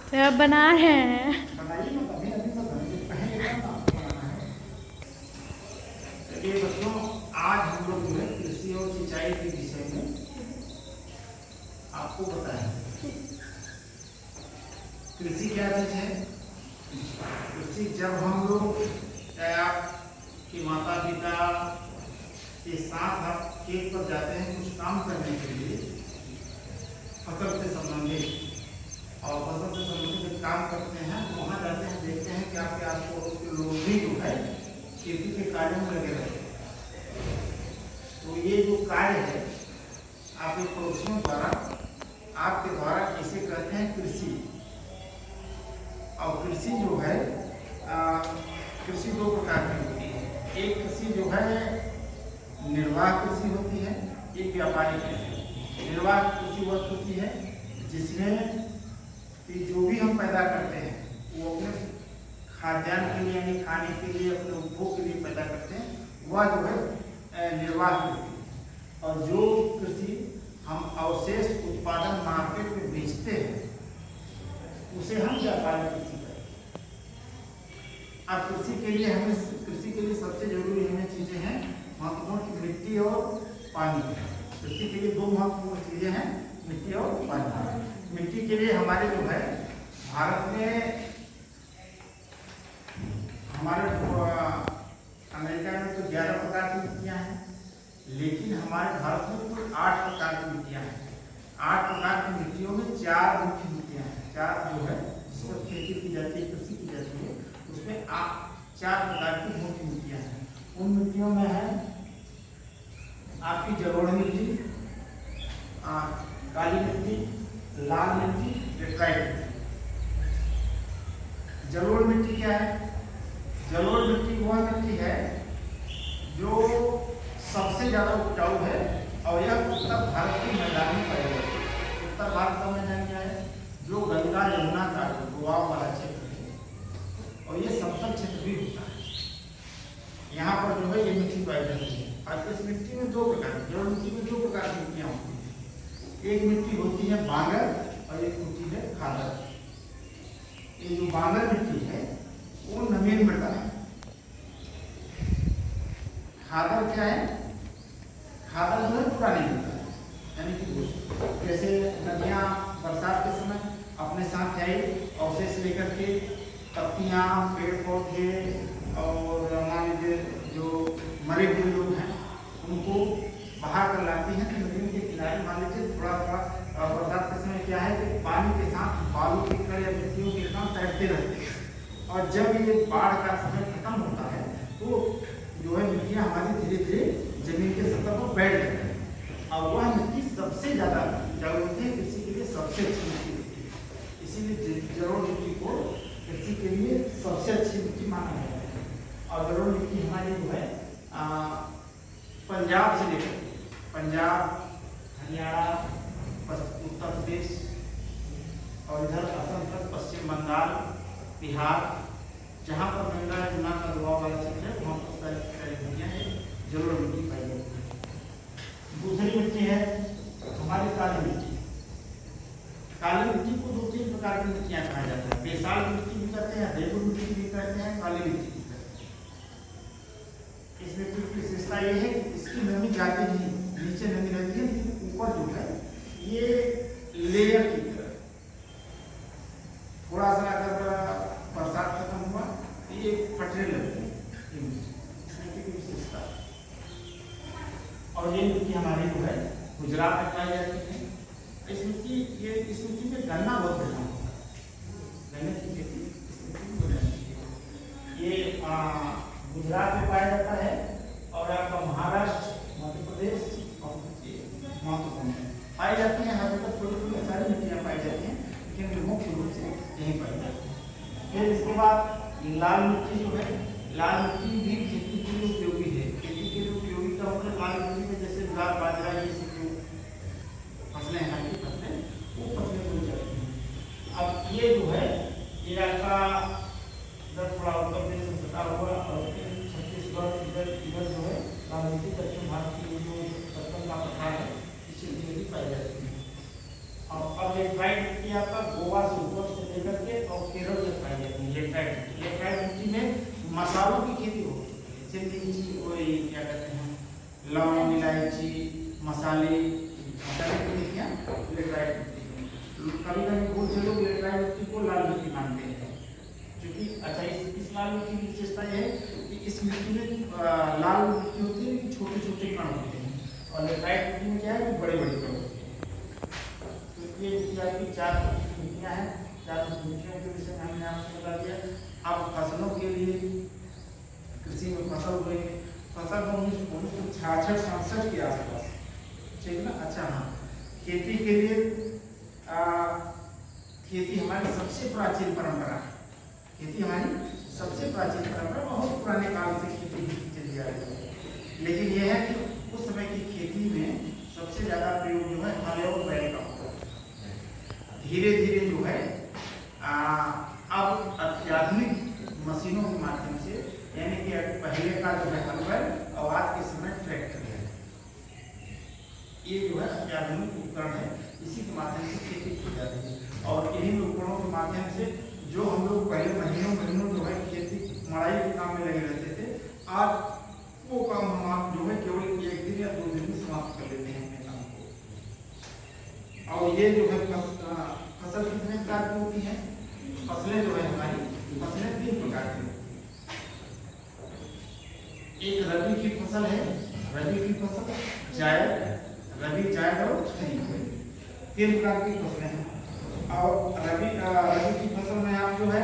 तो आप बना रहे हैं। बनाइए मत, अभी अभी मत बनाइए, कहेंगे तब ना आपको बनाना है। चलिए बच्चों, आज हम लोग जो है कृषि और सिंचाई के विषय में आपको बताएंगे। कृषि क्या चीज है? कृषि जब हम लोग आपके माता पिता के साथ आप खेत पर जाते हैं कुछ काम करने के लिए, फसल से संबंधित, और फसल से संबंधित जब काम करते हैं तो वहाँ जाते हैं, देखते हैं कि आपके आस पड़ोस के लोग भी जो है खेती के कार्य में लगे रहते हैं। तो ये जो कार्य है आपके पड़ोसियों द्वारा, आपके द्वारा इसे कहते हैं कृषि। और कृषि जो है कृषि दो प्रकार की होती है। एक कृषि जो है निर्वाह कृषि होती है, एक व्यापारिक कृषि। निर्वाह कृषि वह कृषि है जिसमें कि जो भी हम पैदा करते हैं वो अपने खाद्यान्न के लिए यानी खाने के लिए, अपने उपभोग के लिए पैदा करते हैं, वह जो है निर्वाह कृषि। और जो कृषि हम अवशेष उत्पादन मार्केट में बेचते हैं उसे हम व्यापारिक कृषि कहते हैं। अब कृषि के लिए सबसे जरूरी हमें चीजें हैं महत्वपूर्ण की मिट्टी और पानी। कृषि के लिए दो महत्वपूर्ण चीजें हैं, मिट्टी और पानी। मिट्टी के लिए हमारे जो है भारत में, हमारे अमेरिका में तो 11 प्रकार की मिट्टियां हैं, लेकिन हमारे भारत में कुल 8 प्रकार की मिट्टियां हैं। 8 प्रकार की मिट्टियों में 4 मुख्य मिट्टियां हैं। 4 जो है जिसमें खेती की जाती है, कृषि की जाती है, उसमें 4 प्रकार की मुख्य मिट्टियां हैं। उन मिट्टियों में है आपकी जलोढ़ मिट्टी, काली मिट्टी, लाल मिट्टी, लेटराइट मिट्टी। जलोढ़ मिट्टी क्या है? जलोढ़ मिट्टी वह मिट्टी है जो सबसे ज्यादा उपजाऊ है और यह उत्तर भारत की मैदान में पाई जाती है। उत्तर भारत का मैदान क्या है? जो गंगा यमुना का गोवा वाला क्षेत्र है, और ये समतल क्षेत्र भी होता है। यहाँ पर जो है ये मिट्टी पाई जाती है। और इस मिट्टी में दो प्रकार की, जलोढ़ मिट्टी में 2 प्रकार की मिट्टियाँ होती हैं। एक मिट्टी होती है बांगर और एक होती है खादर। ये जो बांगर मिट्टी है वो नवीन मृदा है। खादर क्या है? खादर जो है पुरानी मृदा है, यानी कि जैसे नदियाँ बरसात के समय अपने साथ आई अवशेष लेकर के, पत्तियाँ, पेड़ पौधे और मान लीजिए जो मरे हुए लोग हैं उनको बहा कर लाती हैं। तो नदियों के किनारे मान लीजिए थोड़ा थोड़ा बरसात के समय क्या है कि पानी के साथ बालू के कण या मिट्टियों के कण तैरते रहते हैं, और जब ये बाढ़ का समय खत्म होता है तो जो है मिट्टियाँ हमारी धीरे धीरे जमीन के सतह पर बैठ जाती है। और वह मिट्टी सबसे ज़्यादा उपजाऊ होती है, कृषि के लिए सबसे अच्छी मिट्टी होती है। इसीलिए जलोढ़ मिट्टी को कृषि के लिए सबसे अच्छी मिट्टी माना जाता है। और जलोढ़ मिट्टी हमारी जो है पंजाब से लेकर पंजाब, हरियाणा, उत्तर प्रदेश और इधर असम तक, पश्चिम बंगाल, बिहार, जहाँ पर गंगा यमुना का दबाव वाला क्षेत्र है वहाँ पर सारी मिट्टियाँ जलोढ़ मिट्टी पाई जाती है। दूसरी मिट्टी है हमारी काली मिट्टी। काली मिट्टी को 2-3 प्रकार की मिट्टियाँ कहा जाता है। बेसाल मिट्टी भी कहते हैं, रेगुल मिट्टी भी कहते हैं, काली मिट्टी भी कहते हैं। इस मिट्टी की विशेषता ये है कि इसकी नमी जाती नहीं, नीचे नमी रहती है, लेकिन ऊपर जो है ये लेयर की तरह थोड़ा सा अगर बरसात खत्म हुआ तो ये फटने लगती है। इस मिट्टी की विशेषता। और ये मिट्टी हमारी जो है गुजरात में पाई जाती है। इस मिट्टी में गन्ना बहुत बढ़िया होता है। गन्ने की खेती इस मिट्टी में बढ़िया है। ये गुजरात में पाया जाता है और आपका महाराष्ट्र, मध्य प्रदेश और महत्वपूर्ण पाई जाती है। हर जगह थोड़ी सारी मिट्टियाँ पाई जाती हैं, लेकिन मुख्य रूप से यही पाई जाती है। फिर इसके बाद लाल मिट्टी जो है, लाल मिट्टी भी खेती के लिए उपयोगी है। खेती के लिए उपयोगी का मतलब लाल मिट्टी में जैसे ज्वार, बाजरा, ये सब जो फसलें हैं, हल्की फसलें, वो फसलें बोई जाती हैं। अब ये जो है ये आपका इधर थोड़ा उत्तर प्रदेश से सटा हुआ और छत्तीसगढ़ इधर जो है लाल मिट्टी दक्षिण भारत की जो दक्षिण का पठार है इससे भी पाई जाती है। और अब एक वाइट मिट्टी आपका गोवा से ऊपर से से लेकर के और केरल तक पाई जाती है लेटराइट मिट्टी में मसालों की खेती होती है, जैसे कि वही क्या कहते हैं लौंग इलायची मसाले की खेतियाँ लेटराइट मिट्टी में। कभी कभी बहुत से लोग लेटराइट मिट्टी को लाल मिट्टी मानते हैं, क्योंकि अच्छा इस लाल मिट्टी की विशेषता यह है कि इस मिट्टी में लाल मिट्टी होती है कि छोटे छोटे कण होते हैं, और लेटराइट मिट्टी में क्या है कि बड़े बड़े कण होते हैं। तो ये की चार मिट्टियाँ हैं, चार मिट्टियों के विषय में हमने आपको बता दिया। अब फसलों के लिए कृषि में फसल बोएंगे, फसल 1966-67 के आसपास, ठीक है ना। अच्छा हाँ, खेती के लिए खेती हमारी सबसे प्राचीन परंपरा है, खेती हमारी सबसे प्राचीन परंपरा, बहुत पुराने काल से खेती की चली आ रही है। लेकिन यह है कि उस समय की खेती में सबसे ज्यादा प्रयोग जो है हल और बैल का होता है। धीरे धीरे जो है अब अत्याधुनिक मशीनों के माध्यम से, यानी कि पहले का जो है हल बैल और आज के समय ट्रैक्टर है, ये जो है अत्याधुनिक उपकरण है, इसी के माध्यम से खेती की जाती है। और इन्हीं उपकरणों के माध्यम से जो हम लोग पहले महीनों जो है खेती मड़ाई के काम में लगे रहते थे, आज वो काम हम आप जो है केवल 1 दिन या 2 दिन में समाप्त कर लेते हैं अपने काम को। और ये जो है फसल कितने प्रकार की होती है, फसलें जो है हमारी फसलें 3 प्रकार की होती है। एक रबी की फसल है, रबी की फसल रबी जायद और खरीफ, 3 प्रकार की फसलें हैं। और रबी की फसल में आप जो है